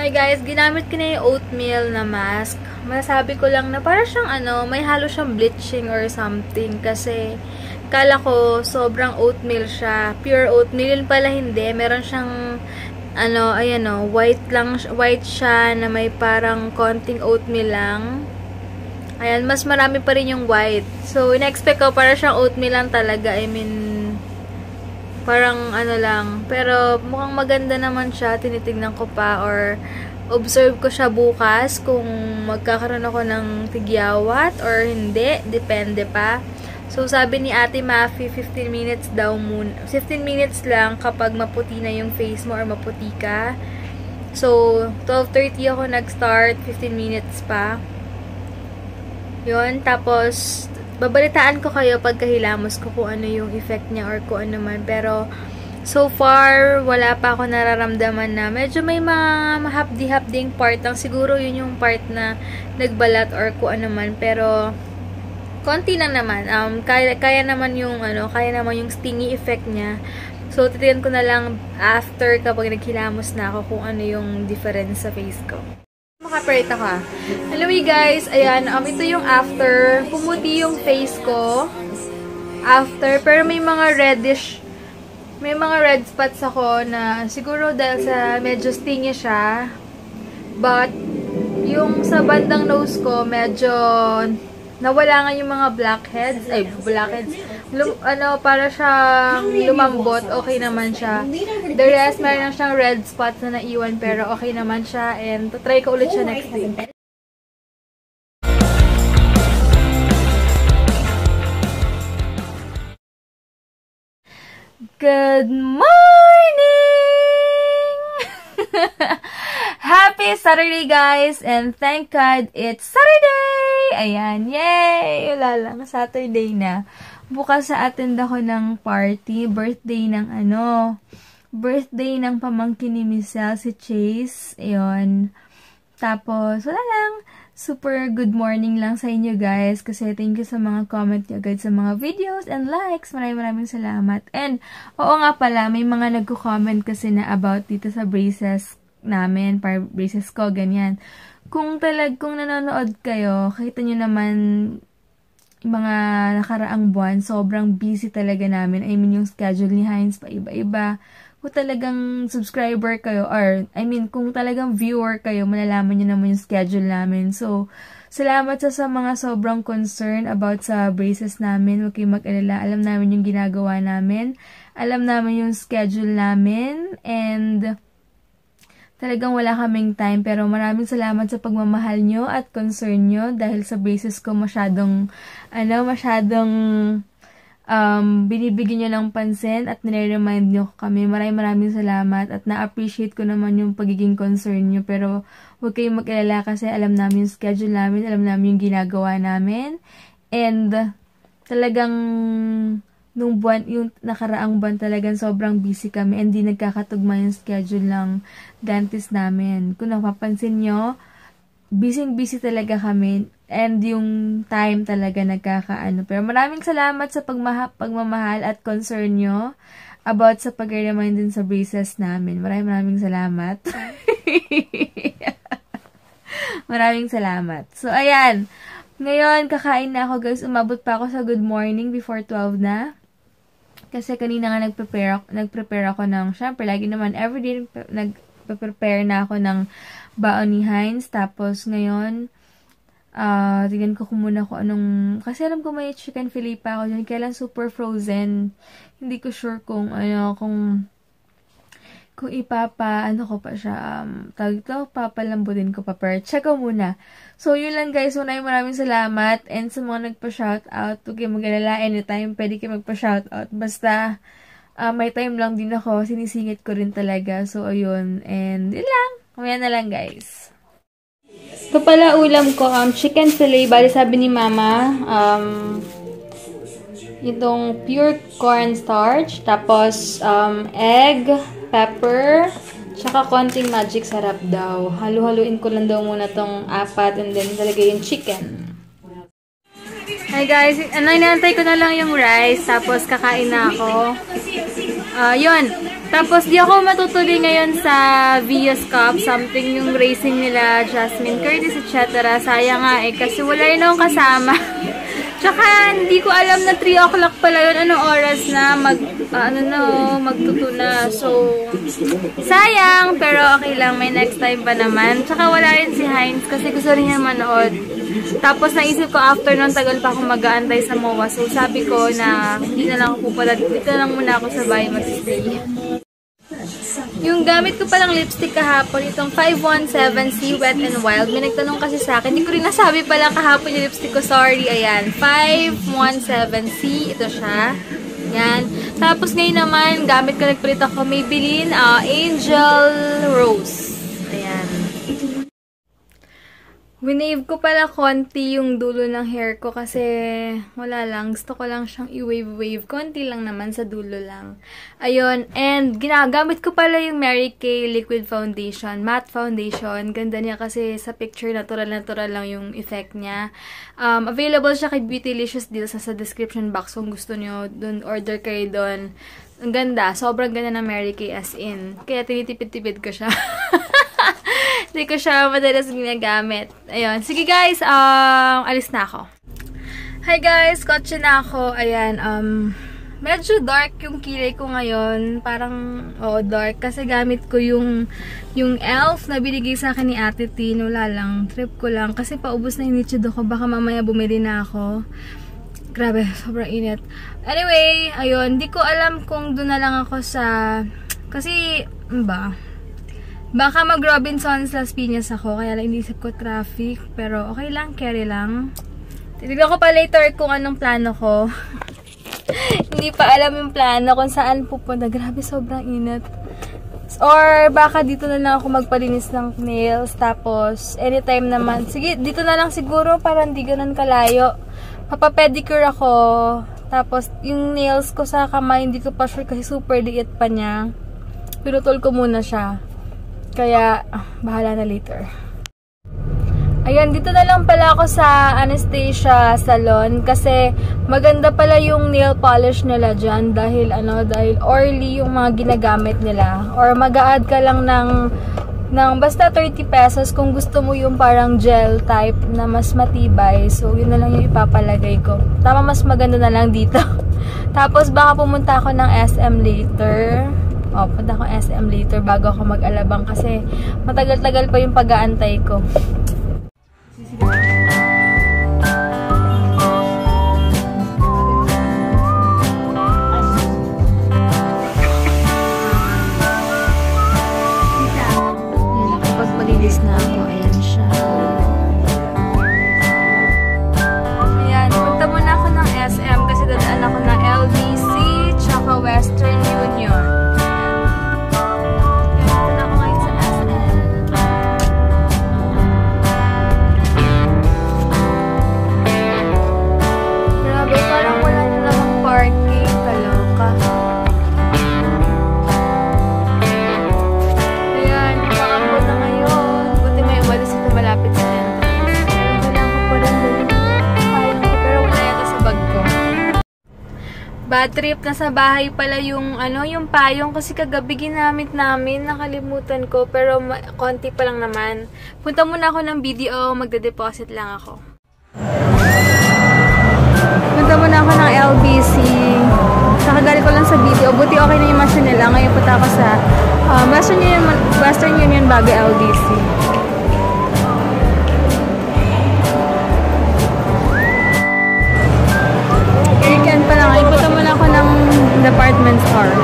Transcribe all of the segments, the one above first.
Hi guys, ginamit ko na yung oatmeal na mask. Masasabi ko lang na para siyang may halo siyang bleaching or something kasi kala ko sobrang oatmeal siya. Pure oatmeal, yun pala hindi. Meron siyang white siya na may parang konting oatmeal lang. Ayan, mas marami pa rin yung white. So, in-expect ko para siyang oatmeal lang talaga. I mean, parang lang. Pero mukhang maganda naman siya. Tinitignan ko pa or observe ko siya bukas kung magkakaroon ako ng tigyawat or hindi. Depende pa. So, sabi ni Ate Mafi, 15 minutes daw muna. 15 minutes lang kapag maputi na yung face mo or maputi ka. So, 12:30 ako nag-start. 15 minutes pa. Yun. Tapos, babalitaan ko kayo pagkahilamos ko kung ano yung effect niya or kung ano man. Pero, so far, wala pa ako nararamdaman na medyo may mga mahapdi-hapding part lang. Siguro yun yung part na nagbalat or kung ano man. Pero, konti lang naman. Kaya naman yung stingy effect niya. So, titiyan ko na lang after kapag naghilamos na ako kung ano yung difference sa face ko. Makaperate ako. Hello guys, ayan, ito yung after. Pumuti yung face ko. After, pero may mga red spots ako na siguro dahil sa medyo stingy siya. But, yung sa bandang nose ko, medyo nawala nga yung mga blackheads. Para siyang lumambot. Okay naman siya. The rest, meron lang siyang red spots na naiwan pero okay naman siya. And try ko ulit siya next week. Good morning! Happy Saturday guys! And thank God it's Saturday! Ayan, yay! Wala lang, Saturday na. Bukas sa attend ako ng party, birthday ng pamangkin ni Michelle, si Chase. Ayun. Tapos, wala lang. Super good morning lang sa inyo guys. Kasi thank you sa mga comment nyo agad sa mga videos and likes. Maraming salamat. And, oo nga pala, may mga nagko-comment kasi na about dito sa braces namin, para braces ko, ganyan. Kung nanonood kayo, kita nyo naman mga nakaraang buwan, sobrang busy talaga namin. I mean, yung schedule ni Heinz pa iba-iba. Kung talagang subscriber kayo, or, I mean, kung talagang viewer kayo, malalaman nyo naman yung schedule namin. So, salamat sa mga sobrang concern about sa braces namin. Huwag kayong mag-alala. Alam namin yung ginagawa namin. Alam namin yung schedule namin. And, talagang wala kaming time, pero maraming salamat sa pagmamahal nyo at concern nyo dahil sa braces ko masyadong binibigyan nyo ng pansin at nire-remind nyo kami. Maraming salamat at na-appreciate ko naman yung pagiging concern nyo, pero huwag kayong mag-alala kasi alam namin yung schedule namin, alam namin yung ginagawa namin, and talagang yung nakaraang buwan talagang sobrang busy kami and di nagkakatugma yung schedule ng dentist namin. Kung napapansin nyo, busy talaga kami and yung time talaga nagkakaano. Pero maraming salamat sa pagmamahal at concern nyo about sa pag-remind din sa braces namin. Maraming salamat. Maraming salamat. So, ayan. Ngayon, kakain na ako guys. Umabot pa ako sa good morning before 12 na. Kasi kanina nga nag-prepare ako ng, syempre, lagi naman, everyday nag-prepare na ako ng baon ni Heinz. Tapos, ngayon, tignan ko muna kung anong, kasi alam ko may chicken fillet pa ako dyan, kailan super frozen. Hindi ko sure kung ko pa siya, papalambutin ko pa, pero check ko muna. So, yun lang guys, maraming salamat, and sa mga nagpa-shoutout, huwag kayo mag-alala, anytime, pwede kayo magpa-shoutout, basta, may time lang din ako, sinisingit ko rin talaga, so, ayun, and yun lang, kumaya na lang guys. Ito pala ulam ko, chicken fillet, bali sabi ni mama, itong pure cornstarch, tapos, egg, pepper, tsaka konting magic sarap daw. Halu-haluin ko lang daw muna tong apat and then talaga yung chicken. Hi guys, inaantay ko na lang yung rice tapos kakain na ako. Yun. Tapos, di ako matutuloy ngayon sa Vios Cup. Something yung racing nila, Jasmine Curtis, etc. Sayang nga eh, kasi wala rin akong kasama. Tsaka, hindi ko alam na 3 o'clock pala yun. Anong oras na? Magtuto na. So, sayang. Pero okay lang. May next time pa naman. Tsaka, wala rin si Heinz kasi gusto rin niya manood. Tapos, naisip ko after nun, tagal pa akong mag-aantay sa MOA. So, sabi ko na hindi na lang ako pupunta. Dito lang muna ako sa bahay mag-stay. Yung gamit ko palang lipstick kahapon, itong 517C Wet n Wild. May nagtanong kasi sa akin. Hindi ko rin nasabi pala kahapon yung lipstick ko. Sorry, ayan. 517C. Ito siya. Yan. Tapos ngayon naman, gamit ko, nagpalit ako Maybelline Angel Rose. Ayan. Winave ko pala konti yung dulo ng hair ko kasi wala lang. Gusto ko lang siyang i-wave-wave. Konti lang naman sa dulo lang. Ayun. And ginagamit ko pala yung Mary Kay Liquid Foundation. Matte Foundation. Ganda niya kasi sa picture natural lang yung effect niya. Available siya kay Beautylicious Deals sa description box. Kung gusto niyo, dun order kayo dun. Ang ganda. Sobrang ganda ng Mary Kay as in. Kaya tinitipid-tipid ko siya. Hindi ko siya madalas ginagamit. Ayun. Sige guys, alis na ako. Hi guys, kotse na ako. Ayan, medyo dark yung kilay ko ngayon. Parang, dark. Kasi gamit ko yung e.l.f. na binigay sa akin ni Ate Tin. Wala lang. Trip ko lang. Kasi paubos na yung nichido ko. Baka mamaya bumili na ako. Grabe, sobrang init. Anyway, ayun. Di ko alam kung doon na lang ako sa... Kasi, baka mag-Robinsons Las Piñas ako, kaya lang inisip ko traffic. Pero okay lang, carry lang. Titignan ko pa later kung anong plano ko. Hindi pa alam yung plano kung saan pupunta. Grabe, sobrang init. Or baka dito na lang ako magpalinis ng nails. Tapos, anytime naman. Sige, dito na lang siguro para hindi ganun kalayo. Papapedicure ako. Tapos, yung nails ko sa kamay, hindi ko pa sure kasi super liit pa niya. Pinutol ko muna siya. Kaya, bahala na later. Ayan, dito na lang pala ako sa Anastasia Salon. Kasi, maganda pala yung nail polish nila dyan. Dahil oily yung mga ginagamit nila. Or mag-a-add ka lang ng basta 30 pesos kung gusto mo yung parang gel type na mas matibay. So, yun na lang yung ipapalagay ko. Tama, mas maganda na lang dito. Tapos, baka pumunta ako ng SM later. Punta ko SM later bago ako mag-alabang kasi matagal-tagal pa yung pag-aantay ko. Kapag malinis na ako, ayan siya. Ayan, punta muna ako ng SM kasi dadaan ako ng LBC tsaka Western Union. Bad trip, nasa bahay pala yung yung payong kasi kagabi ginamit namin, nakalimutan ko pero konti pa lang naman. Punta muna ako ng BDO, magde-deposit lang ako. Punta muna ako ng LBC. Nakagalit ko lang sa BDO, buti okay na yung machine nila. Ngayon punta ako sa Western Union bago LBC. Weekend pa lang. Punta muna ako ng department store.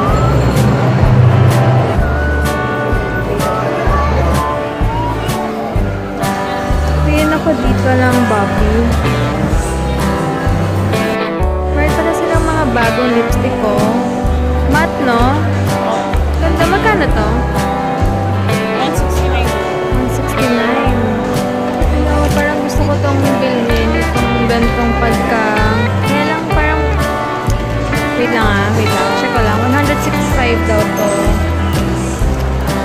Tingin ako dito ng Bobby. Meron pala silang mga bagong lipstick ko. Matte, no? Ganda. Magkano to? 169. 169. Parang gusto ko tong bilhin. Itong bentong pagka... Wait lang. Check ko lang. 165 daw to.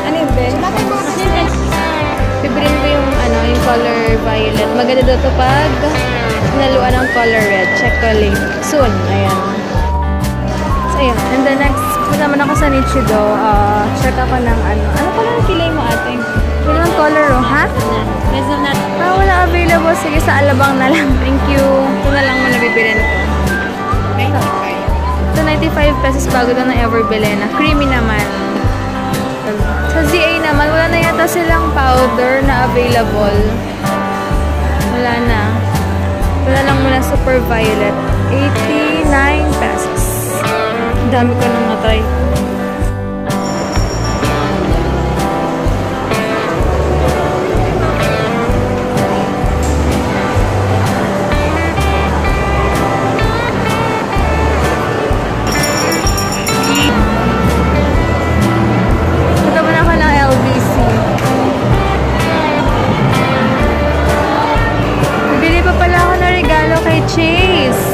Ano yung best? Pibriin ko yung yung color violet. Maganda daw to pag naluan ng color red. Check ko link soon. Ayan. So, ayan. And the next Punta naman ako sa Nichido. Check ako ng ano. Ano pala ang kilay mo ate? Wala ng color oh, ha? Wala available. Sige, sa Alabang na lang. Thank you. Ito na lang mo nabibili nito. 95. Ito 95 pesos bago na ever bili na. Creamy naman. Sa ZA naman, wala na yata silang powder na available. Wala na. Wala lang muna Super Violet. 89 pesos. Dami ko nang na-try. Chase.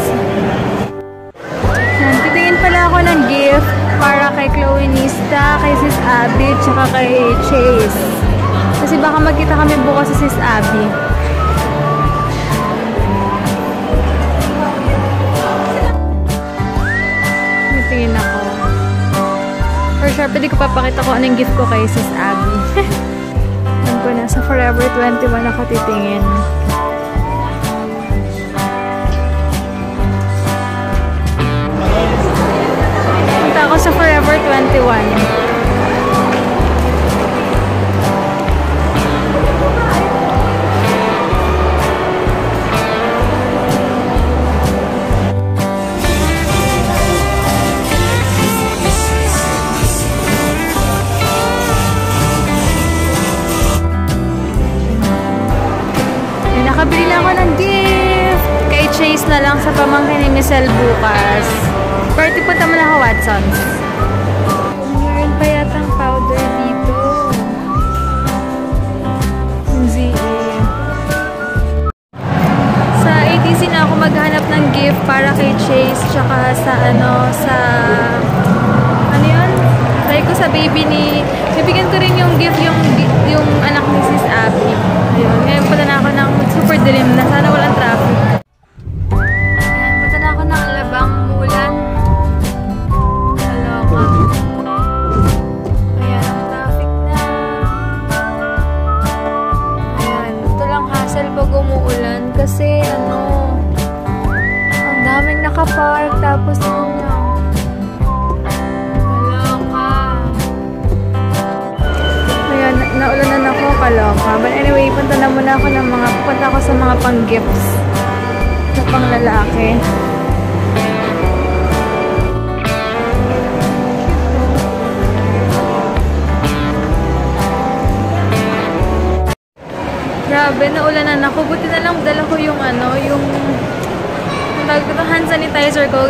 Titingin pala ako ng gift para kay Chloe Nista, kay Sis Abby, tsaka kay Chase. Kasi baka magkita kami bukas sa Sis Abby. Titingin ako. For sure, pwede ko papakita ko anong gift ko kay Sis Abby. Alam ko na, sa Forever 21 ako titingin. Ako sa Forever 21. Nakabili na ako ng gift kay Chase na lang sa pamangkin ni Michelle bukas. Party punta mo na ako, Watsons. Meron pa yatang powder dito. Yung ZA. Sa ATC na ako maghanap ng gift para kay Chase tsaka sa ano yun? Try ko sa baby ni... Bibigyan ko rin yung gift yung anak ni Sis Abby. Ayun. Ngayon punta na ako ng super dilim na. Sana walang traffic. Ayan. Punta na ako ng Alabang Mulan. Ayan, ang traffic na. Ayan, ito lang hassle pag umuulan kasi ang daming nakapark tapos ayan, naulanan ako, kaloka. But anyway, punta ako sa mga pang-gifts sa pang-lalaki. Grabe, naulanan ako. Buti na lang dala ko yung hand sanitizer ko.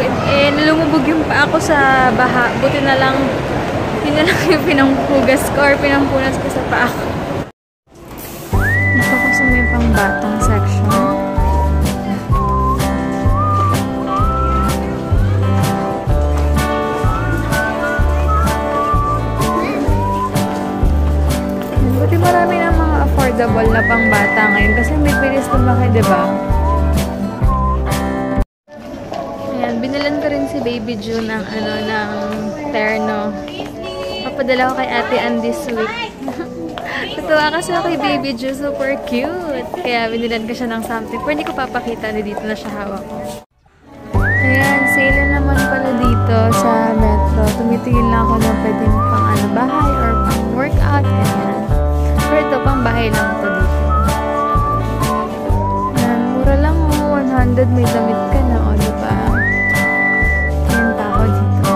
Lumubog yung pa ako sa baha. Buti na lang, yun na lang yung pinanghugas ko or pinampunas ko sa paa ko. Dito ko sa may pang-batang section. Buti marami na mga affordable na pang-bata ngayon kasi may bilis lumaki, diba? Ayan, binalan ko rin si Baby June ng ng terno. Papadala ko kay Ate Ann this week. Natuwa kasi ako kay Baby June, super cute. Kaya binilan ko siya ng something. Pero hindi ko papakita na dito na siya hawak ko. Ayan, sale naman pala dito sa Metro. Tumitingin lang ako na pwedeng pang bahay or pang workout, ganyan. Pero ito, pang bahay lang ito dito. Ayan, mura lang 100 may damit ka na, diba? Ayan pa ako dito.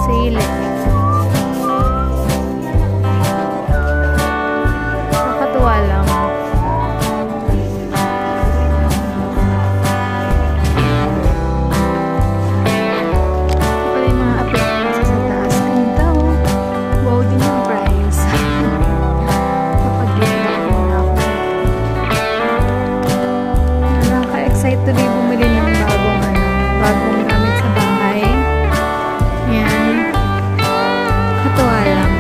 Sale. Nakakatuwa lang. Tuloy bumili ng bagong gamit sa bahay. Yan. Katuwa lang.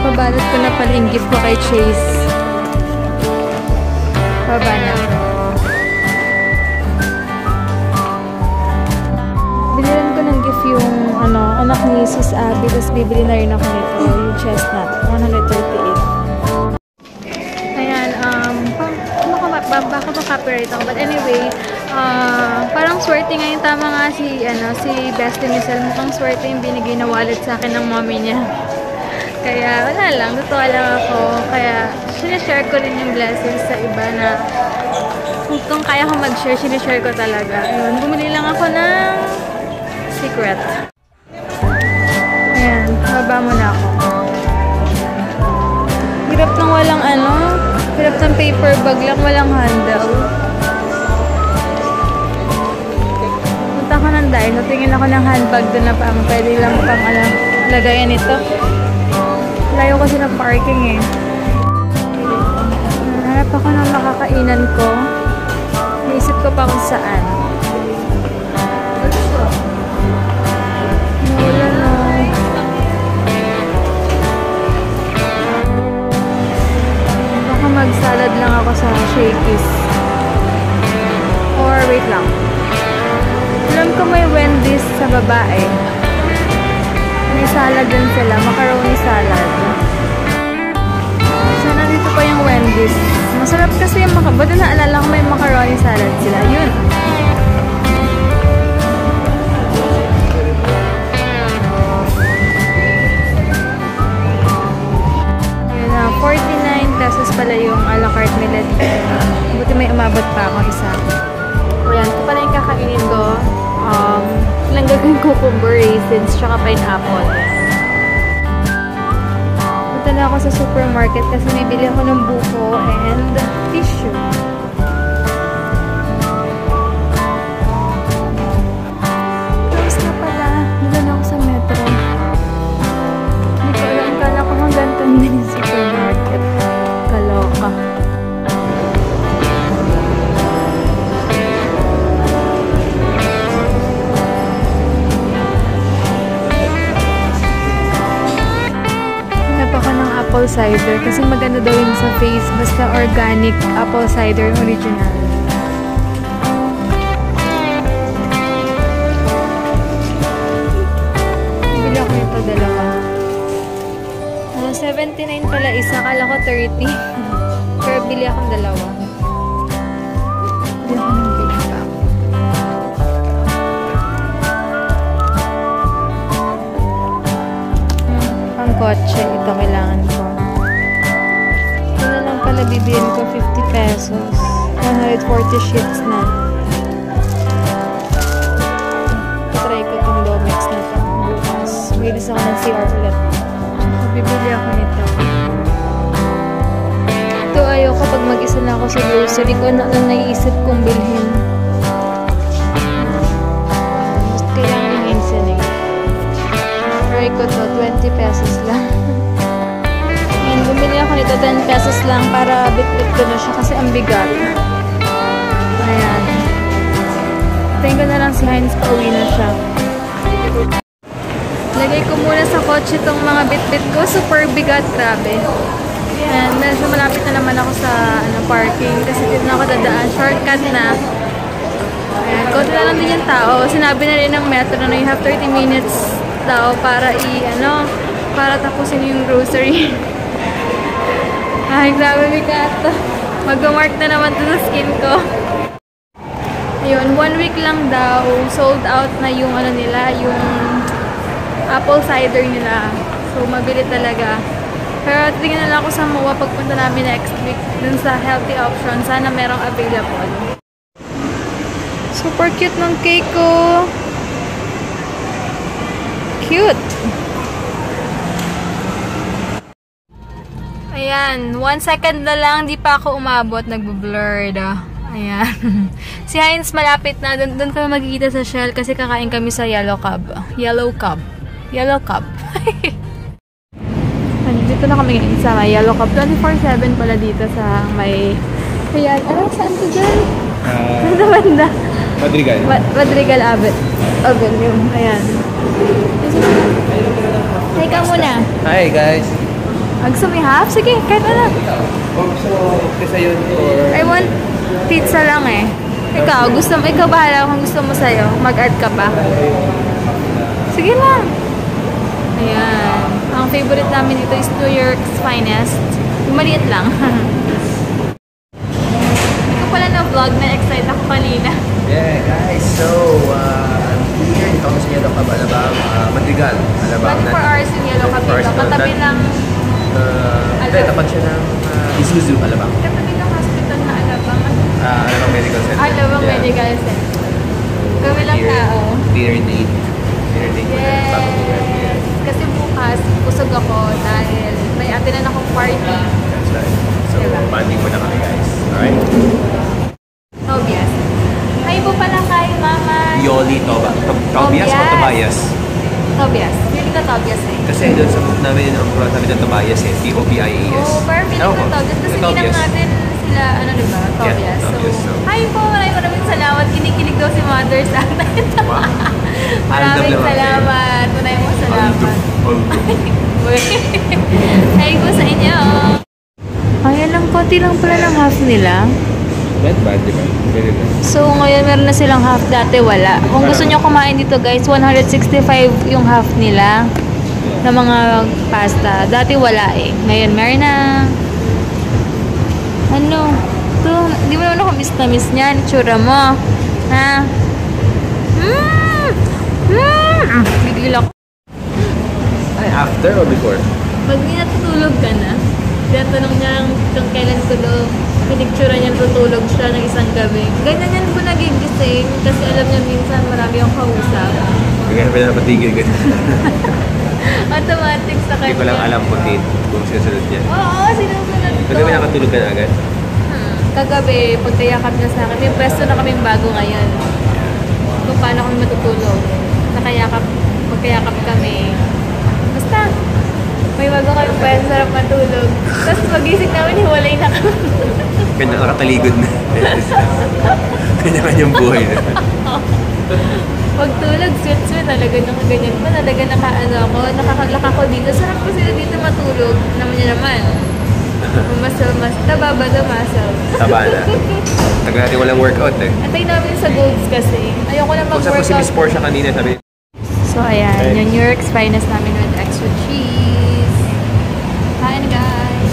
Pabalot ko na pala yung gift ko kay Chase. Baba na. Binilan ko ng gift yung anak ni Sis Abby, tapos bibili na rin ako nito, yung chestnut, 138. Ayan, baka ma-copyright ako. But anyway, parang swerte ngayon, tama nga si Bestie Michelle, mukhang swerte yung binigay na wallet sa akin ng mommy niya. Kaya wala lang, totoo lang ako. Kaya sinishare ko rin yung blessings sa iba na kung kaya ko mag-share, sinishare ko talaga. Ayun, bumili lang ako ng secret. Ayan, baba mo na ako. Hirap ng walang hirap ng paper bag lang, walang handle. Punta ko ng dahil, tingin ako ng handbag doon na pwede lang pang lagayan ito. Layo kasi ng parking eh. Hanap ako ng makakainan ko. Naisip ko pa kung saan. Wala na. Baka mag-salad lang ako sa Shakey's. Or wait lang. Alam ko may Wendy's sa babae. May salad din sila. Macaroni salad. Sana dito pa yung Wendy's. Masarap kasi yung ba't naalala ko may macaroni salad sila. Yun. Yun na. 49 pesos pala yung a la carte nila dito. Buti may umabot pa akong isa. O yan. Ito pala yung kakainin ko. Langgagawin cucumber, raisins, tsaka pineapple. Punta na ako sa supermarket kasi bibili ako ng buko and tissue. Tapos na pala. Dito na ako sa metro. Hindi ko alam. Kala ko hanggang din yung supermarket. Kaloka. Apple cider kasi maganda daw yun sa face, basta organic apple cider original. Bili ako nito dalawa. 79 pala isa, kala ko 30. Pero bili akong dalawa. Bili ako ng big pack. Ang kotse, ito kailangan ko. Ito na lang pala bibilin ko, 50 pesos. 140 sheets na. Try ko itong Domex na ito. Bukas. Bilis ako ng CR ulit. Tsaka bibili ako nito. Ito ayoko pag mag-isa na ako sa grocery ko na lang naiisip kong bilhin. Gusto kailangan ng insulin eh. Try ko to, 20 pesos lang. And bumili ako nito, 10 pesos lang para bit-bit ko na siya kasi ang bigat. Ayan. Tingin ko na lang si Heinz, pauwi na siya. Lagay ko muna sa kotse itong mga bit-bit ko. Super bigat, grabe. And medyo malapit na naman ako sa parking kasi dito na ako dadaan. Shortcut na. Ayan, konti na lang din yung tao. Sinabi na rin ng metro na you have 30 minutes daw para para tapusin yung grocery. Ay, grabe bigat. Mag-mark na naman to sa skin ko. Ayun, 1 week lang daw, sold out na yung nila, yung apple cider nila. So, mabili talaga. Pero tingnan na lang ako sa MOA pagpunta namin next week dun sa healthy option. Sana merong available. Super cute ng cake ko. Cute! Ayan, 1 second na lang, di pa ako umabot, nagbo-blurred. Ayan. Si Heinz malapit na, doon kami magkikita sa Shell kasi kakain kami sa Yellow Cub. Yellow Cub. Yellow Cub. Dito na kami ngayon sa may Yellow Cub. 24/7 pala dito sa may... Ayan, saan to dyan? Sa banda. Madrigal. Madrigal Avenue. Ayan. Hey ka muna. Hi guys. Gusto mo half? Sige, kahit ano. Gusto mo kasi yun or... I want pizza lang eh. Ikaw bahala kung gusto mo sa'yo. Mag-add ka pa. Sige lang. Ayan. Ang favorite namin dito is New York's Finest. Yung maliit lang. Hindi ko pala na-vlog na excited ako kanina. Yeah, guys. So, I'm here in Thomas Yellow Cab, Alabang, Madrigal, Alabang. 24 hours in Yellow Cab dito. Katabi lang. Tapat siya ng Isuzu, Alabang. Katabi ng hospital na Alabang. Alabang Medical Center. Alabang Medical Center. Kami lang tao. Dinner date. Dinner date. Yes. Kasi bukas, busog ako dahil may atinan akong party. That's right. So, bonding mo na kami, guys. Alright? Tobias. Hi po pala kay Mama. Yoli Tobias o Tobias? Tobias. Hindi ka Tobias eh. Kasi doon sa book namin, ang pula sabi ng Tobias eh. T-O-B-I-A-S. Oh, pero feeling ko Tobias. Kasi hindi natin sila, diba? Tobias. Yeah, Tobias. So, hi po. Maraming salamat. Kinikilig daw si Mother sa atin. Wow. Maraming salamat. Maraming salamat. Hi po sa inyo. Ayan lang, konti lang pala ng half nila. Not bad, diba? Very good. So, ngayon meron na silang half. Dati wala. Kung gusto nyo kumain dito guys, 165 yung half nila na mga pasta. Dati wala eh. Ngayon meron na. Ano? Ito, di mo naman ako miss na miss niyan. Itsura mo. Ha? Bigil ako. Ay, after or before? Pag natutulog ka na, tinatanong niya kung kailan tulog. Pinictura niya tutulog siya ng isang gabi. Ganyan yan po nagigising kasi alam niya minsan marami yung kausap. Kaya pa na patigil ka. Automatic sa kanya. Hindi ko lang alam kung sinusunod niya. Oo, sinusunod ko. Kagabi nakatulog ka na agad? Kagabi, pagkayakap niya sa akin. May pwesto na kaming bago ngayon. Kung paano kami matutulog. Pagkayakap kami. Basta, may bago kami pwesto, sarap matulog. Tapos magising namin, hiwalay na kami. Kanya nakataligod na. Kanya-kanyang buhay na. Pagtulog, sweet-sweet, talaga nakaganyan pa. Talaga nakakalak ako dito. Sarap ko sila dito matulog. Naman niya naman. Tababa na muscle. Taba na. Tagal natin walang workout eh. Antay namin sa goals kasi. Ayoko na Kung mag-workout. sa si Miss Portia kanina, sabi So, ayan. Yung New York's Finest namin with extra cheese. Kain guys!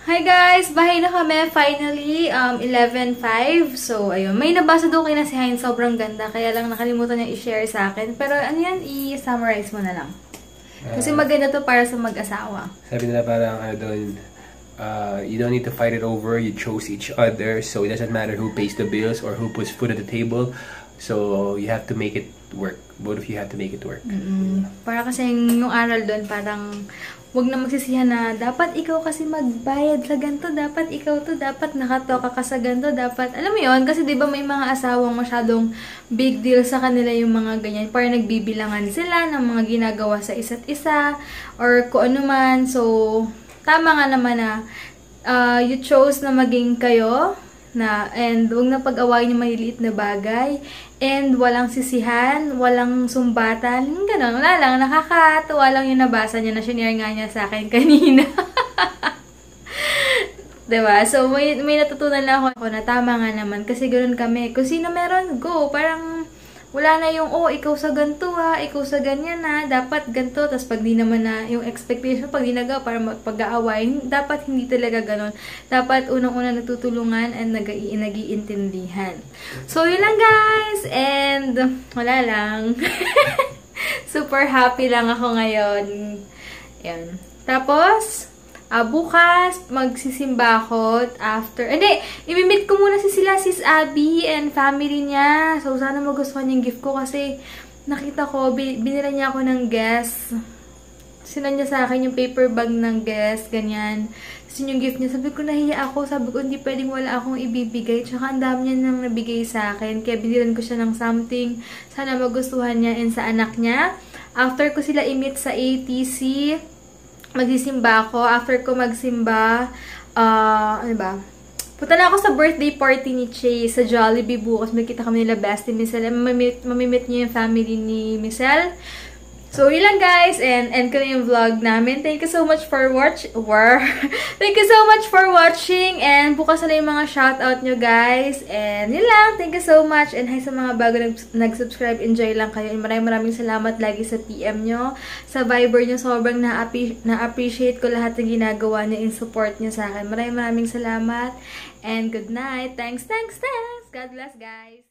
Hi guys! Bahay na kami. Finally, 11:05. So, ayun. May nabasa daw kayo na si Hein. Sobrang ganda. Kaya lang nakalimutan niya i-share sa akin. Pero ano yan? I-summarize mo na lang. Kasi maganda to para sa mag-asawa. Sabi nila parang doon, you don't need to fight it over. You chose each other. So, it doesn't matter who pays the bills or who puts food at the table. So, you have to make it work. Both of you have to make it work. Para kasi yung aral doon, parang wag na magsisihan na dapat ikaw kasi magbayad sa ganito, dapat ikaw to, dapat nakatoka ka sa ganito, dapat, alam mo yun, kasi diba may mga asawang masyadong big deal sa kanila yung mga ganyan, para nagbibilangan sila ng mga ginagawa sa isa't isa, or kung ano man. So, tama nga naman na you chose na maging kayo, and huwag na pag-awayin yung maliliit na bagay, and walang sisihan, walang sumbatan, gano'n. Wala lang, nakakatuwa lang yung nabasa niya na shinare nga niya sa akin kanina. Diba? So, may natutunan lang ako na tama nga naman, kasi gano'n kami. Kung sino meron, go. Parang wala na yung, oh, ikaw sa ganito ha, ikaw sa ganyan ha, dapat ganito. Tapos pag di naman na yung expectation, pag di nagawa para pag-aawain, dapat hindi talaga ganon. Dapat unang-una nagtutulungan and nag-iintindihan. So, yun lang guys. And, wala lang. Super happy lang ako ngayon. Yan. Tapos, bukas, magsisimba ako after. Hindi, imimit ko muna Sis Abby and family niya. So, sana magustuhan yung gift ko kasi nakita ko, binila niya ako ng guest. Sinan niya sa akin yung paper bag ng guest, ganyan. Tapos yung gift niya, sabi ko, nahiya ako. Sabi ko, hindi pwedeng wala akong ibibigay. Tsaka ang dami niya nang nabigay sa akin. Kaya binilan ko siya ng something. Sana magustuhan niya and sa anak niya. After ko sila imit sa ATC, magsisimba ako. After ko magsimba, ano ba? Punta na ako sa birthday party ni Chase sa Jollibee bukas. Magkita kami nila Bestie Michelle. Mamimit niyo yung family ni Michelle. So, yun lang guys, and end ko na yung vlog namin. Thank you so much for Thank you so much for watching, and bukas na yung mga shoutout nyo guys. And yun lang, thank you so much, and hi sa mga bago nag-subscribe, enjoy lang kayo. And maraming salamat lagi sa PM nyo, sa Viber nyo, sobrang na-appreciate ko lahat ng ginagawa nyo in support nyo sa akin. Maraming salamat, and good night. Thanks. God bless guys.